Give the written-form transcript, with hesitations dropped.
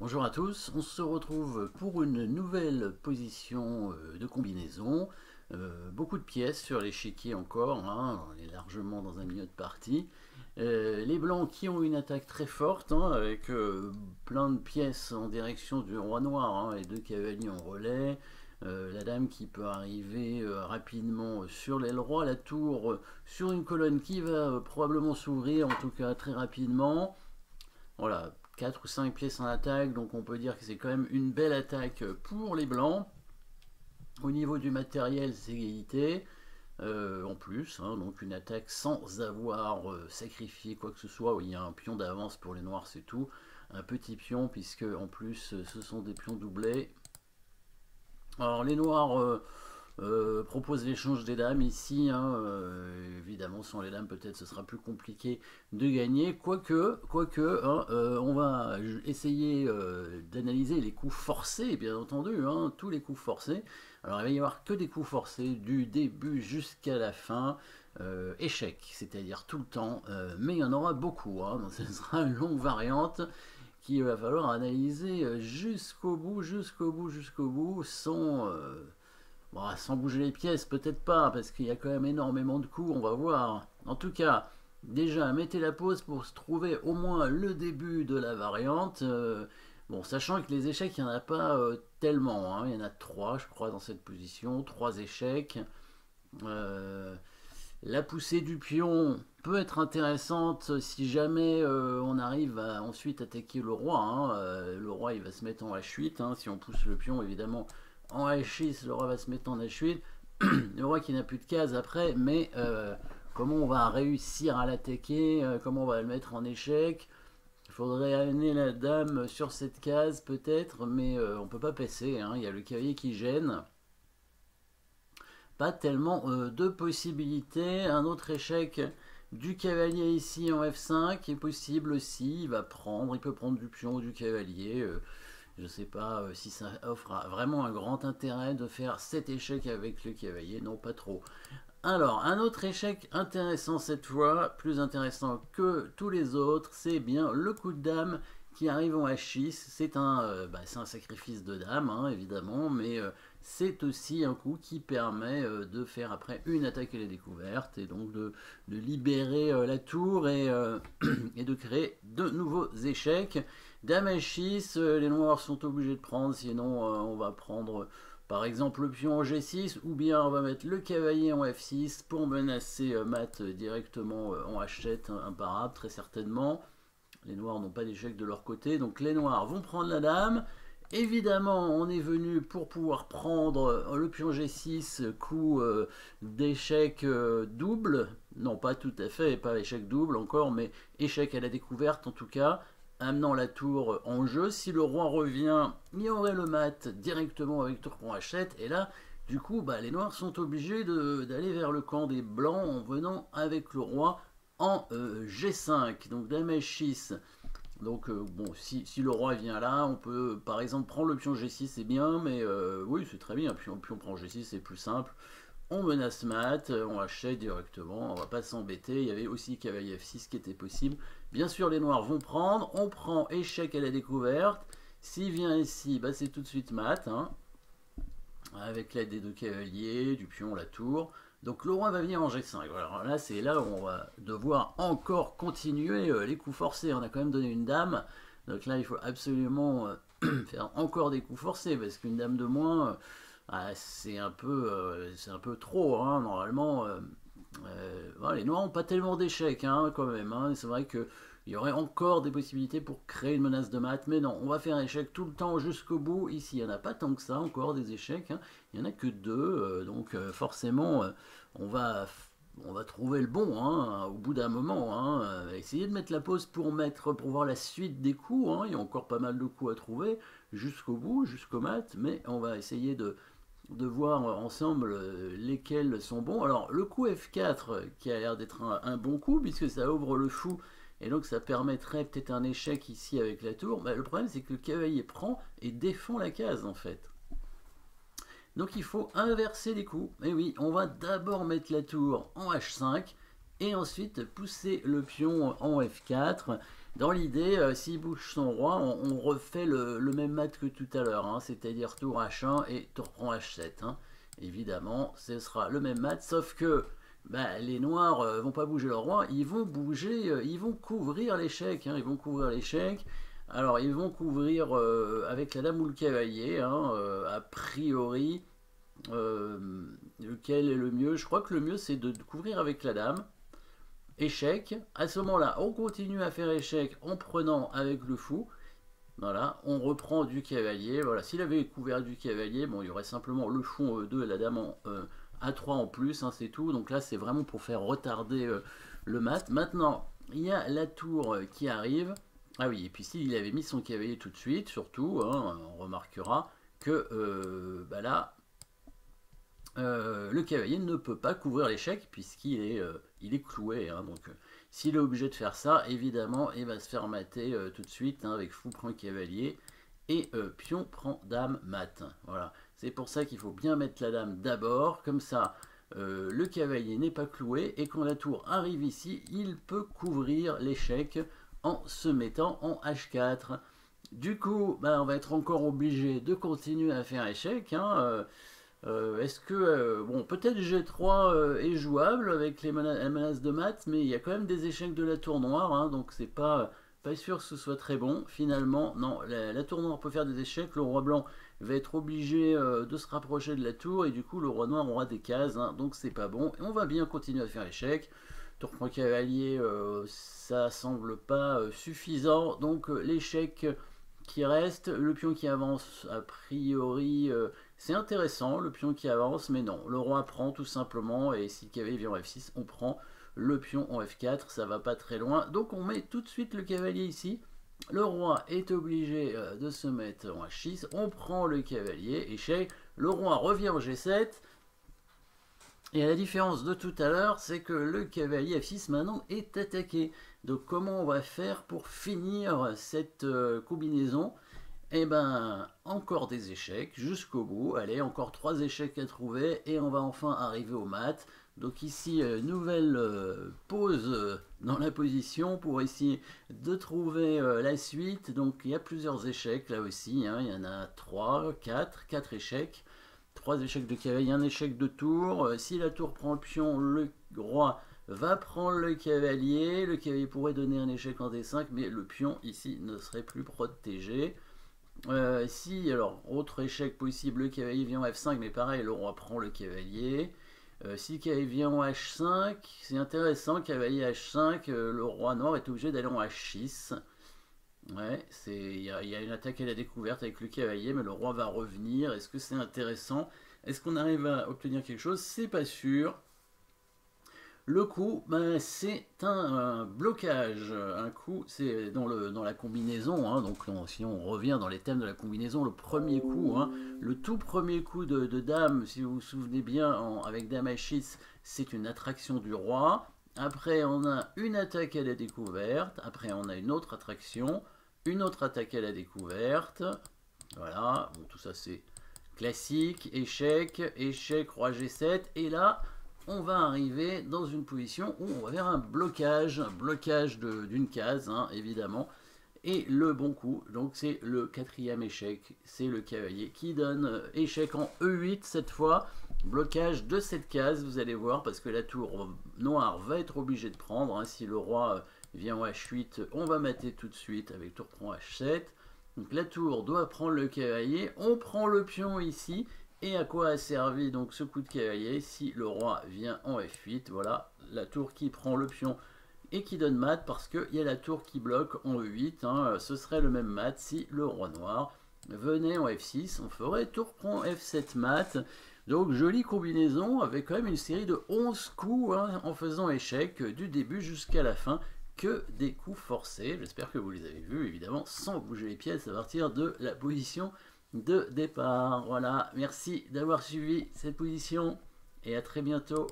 Bonjour à tous, on se retrouve pour une nouvelle position de combinaison. Beaucoup de pièces sur l'échiquier encore, hein, on est largement dans un milieu de partie. Les blancs qui ont une attaque très forte, hein, avec plein de pièces en direction du roi noir, hein, et deux cavaliers en relais. La dame qui peut arriver rapidement sur l'aile roi, la tour sur une colonne qui va probablement s'ouvrir, en tout cas très rapidement. Voilà, 4 ou 5 pièces en attaque, donc on peut dire que c'est quand même une belle attaque pour les blancs. Au niveau du matériel, c'est égalité. En plus, hein, donc une attaque sans avoir sacrifié quoi que ce soit. Il y a un pion d'avance pour les noirs, c'est tout. Un petit pion, puisque en plus ce sont des pions doublés. Alors les noirs propose l'échange des dames ici, hein, évidemment sans les dames peut-être ce sera plus compliqué de gagner, quoique hein, on va essayer d'analyser les coups forcés, bien entendu, hein, tous les coups forcés. Alors il va y avoir que des coups forcés du début jusqu'à la fin, échec, c'est-à-dire tout le temps, mais il y en aura beaucoup, hein, donc ce sera une longue variante qu'il va falloir analyser jusqu'au bout, sans... Bon, sans bouger les pièces, peut-être pas, parce qu'il y a quand même énormément de coups, on va voir. En tout cas, déjà, mettez la pause pour se trouver au moins le début de la variante. Bon, sachant que les échecs, il n'y en a pas tellement, hein. Il y en a 3, je crois, dans cette position. 3 échecs. La poussée du pion peut être intéressante si jamais on arrive à ensuite attaquer le roi, hein. Le roi, il va se mettre en H8, hein. Si on pousse le pion, évidemment, en H6, le roi va se mettre en H8. Le roi qui n'a plus de cases après, mais comment on va réussir à l'attaquer, comment on va le mettre en échec. Il faudrait amener la dame sur cette case peut-être, mais on ne peut pas passer, hein. Il y a le cavalier qui gêne. Pas tellement de possibilités. Un autre échec du cavalier ici en F5 est possible aussi. Il va prendre, il peut prendre du pion ou du cavalier. Je ne sais pas si ça offre vraiment un grand intérêt de faire cet échec avec le cavalier. Non, pas trop. Alors, un autre échec intéressant cette fois, plus intéressant que tous les autres, c'est bien le coup de dame qui arrive en H6. C'est un sacrifice de dame, hein, évidemment, mais c'est aussi un coup qui permet de faire après une attaque à la découverte, et donc de libérer la tour et, et de créer de nouveaux échecs. Dame H6, les noirs sont obligés de prendre, sinon on va prendre par exemple le pion en G6, ou bien on va mettre le cavalier en F6 pour menacer mat directement en H7, imparable très certainement. Les noirs n'ont pas d'échec de leur côté, donc les noirs vont prendre la dame. Évidemment, on est venu pour pouvoir prendre le pion G6, coup d'échec double. Non, pas tout à fait, pas échec double encore, mais échec à la découverte en tout cas, amenant la tour en jeu. Si le roi revient, il y aurait le mat directement avec tour en H7, et là, du coup, les noirs sont obligés d'aller vers le camp des blancs en venant avec le roi en G5. Donc dame H6. Donc bon, si le roi vient là, on peut par exemple prendre le pion G6, c'est bien, mais oui, c'est très bien. Puis on prend G6, c'est plus simple. On menace mat, on achète directement, on va pas s'embêter. Il y avait aussi cavalier F6 qui était possible. Bien sûr, les noirs vont prendre. On prend échec à la découverte. S'il vient ici, c'est tout de suite mat, hein, avec l'aide des deux cavaliers, du pion, la tour. Donc le roi va venir en G5. Alors là, c'est là où on va devoir encore continuer les coups forcés. On a quand même donné une dame. Donc là, il faut absolument faire encore des coups forcés, parce qu'une dame de moins, c'est un peu trop, hein. Normalement, les noirs n'ont pas tellement d'échecs, hein, quand même, hein. C'est vrai qu'il y aurait encore des possibilités pour créer une menace de mat, mais non, on va faire échec tout le temps jusqu'au bout. Ici, il n'y en a pas tant que ça encore des échecs, hein. Il n'y en a que 2, donc forcément, on va trouver le bon, hein, au bout d'un moment, hein. Essayer de mettre la pause pour voir la suite des coups, hein. Il y a encore pas mal de coups à trouver jusqu'au bout, jusqu'au mat, mais on va essayer de voir ensemble lesquels sont bons. Alors le coup F4 qui a l'air d'être un bon coup, puisque ça ouvre le fou, et donc ça permettrait peut-être un échec ici avec la tour. Le problème, c'est que le cavalier prend et défend la case en fait. Donc il faut inverser les coups. Et oui, on va d'abord mettre la tour en H5 et ensuite pousser le pion en F4. Dans l'idée, s'il bouge son roi, on refait le même mat que tout à l'heure, hein, c'est-à-dire tour H1 et tour prend H7. Hein. Évidemment, ce sera le même mat, sauf que bah, les noirs vont pas bouger leur roi, ils vont bouger, ils vont couvrir l'échec, hein, ils vont couvrir l'échec. Alors ils vont couvrir avec la dame ou le cavalier, hein, a priori, lequel est le mieux? Je crois que le mieux c'est de couvrir avec la dame. Échec. À ce moment-là, on continue à faire échec en prenant avec le fou. Voilà, on reprend du cavalier. Voilà, s'il avait couvert du cavalier, bon, il y aurait simplement le fou en E2 et la dame en A3 en plus, hein, c'est tout. Donc là, c'est vraiment pour faire retarder le mat. Maintenant, il y a la tour qui arrive. Ah oui, et puis s'il avait mis son cavalier tout de suite, surtout, hein, on remarquera que bah là, le cavalier ne peut pas couvrir l'échec puisqu'il est, il est cloué. Hein, donc s'il est obligé de faire ça, évidemment, il va se faire mater tout de suite hein, avec fou prend cavalier et pion prend dame mat. Voilà, c'est pour ça qu'il faut bien mettre la dame d'abord, comme ça le cavalier n'est pas cloué et quand la tour arrive ici, il peut couvrir l'échec en se mettant en H4. Du coup, bah, on va être encore obligé de continuer à faire échec. Hein, est-ce que, bon, peut-être G3 est jouable avec la menace de maths, mais il y a quand même des échecs de la tour noire, hein, donc c'est pas sûr que ce soit très bon. Finalement, non, la tour noire peut faire des échecs, le roi blanc va être obligé de se rapprocher de la tour, et du coup le roi noir aura des cases, hein, donc c'est pas bon. Et on va bien continuer à faire échec. Tour prend cavalier, ça semble pas suffisant, donc l'échec qui reste, le pion qui avance, a priori, c'est intéressant, le pion qui avance, mais non, le roi prend tout simplement, et si le cavalier vient en F6, on prend le pion en F4, ça va pas très loin, donc on met tout de suite le cavalier ici, le roi est obligé de se mettre en H6, on prend le cavalier, échec, le roi revient en G7, et la différence de tout à l'heure, c'est que le cavalier F6 maintenant est attaqué. Donc comment on va faire pour finir cette combinaison? Eh ben, encore des échecs jusqu'au bout. Allez, encore 3 échecs à trouver et on va enfin arriver au mat. Donc ici, nouvelle pause dans la position pour essayer de trouver la suite. Donc il y a plusieurs échecs là aussi. Hein. Il y en a 3, 4 échecs. 3 échecs de cavalier, un échec de tour. Si la tour prend le pion, le roi va prendre le cavalier. Le cavalier pourrait donner un échec en D5, mais le pion ici ne serait plus protégé. Si, alors, autre échec possible, le cavalier vient en F5, mais pareil, le roi prend le cavalier. Si le cavalier vient en H5, c'est intéressant, cavalier H5, le roi noir est obligé d'aller en H6. Ouais, il y a une attaque à la découverte avec le cavalier, mais le roi va revenir. Est-ce que c'est intéressant? Est-ce qu'on arrive à obtenir quelque chose? C'est pas sûr. Le coup, ben, c'est un blocage. Un coup, c'est dans la combinaison. Hein, donc, si on revient dans les thèmes de la combinaison, le premier coup, hein, le tout premier coup de dame, si vous vous souvenez bien, avec dame H6, c'est une attraction du roi. Après, on a une attaque à la découverte. Après, on a une autre attraction. Une autre attaque à la découverte. Voilà. Bon, tout ça, c'est classique. Échec, échec, roi G7. Et là, on va arriver dans une position où on va faire un blocage d'une case, hein, évidemment. Et le bon coup, donc c'est le quatrième échec. C'est le cavalier qui donne échec en E8 cette fois. Blocage de cette case, vous allez voir, parce que la tour noire va être obligée de prendre. Hein, si le roi vient en H8, on va mater tout de suite avec tour prend H7. Donc la tour doit prendre le cavalier. On prend le pion ici. Et à quoi a servi donc ce coup de cavalier? Si le roi vient en F8, voilà, la tour qui prend le pion et qui donne mat, parce qu'il y a la tour qui bloque en E8. Hein, ce serait le même mat si le roi noir venait en F6. On ferait tour prend F7 mat. Donc jolie combinaison avec quand même une série de 11 coups hein, en faisant échec du début jusqu'à la fin, que des coups forcés. J'espère que vous les avez vus, évidemment, sans bouger les pièces à partir de la position de départ. Voilà, merci d'avoir suivi cette position et à très bientôt.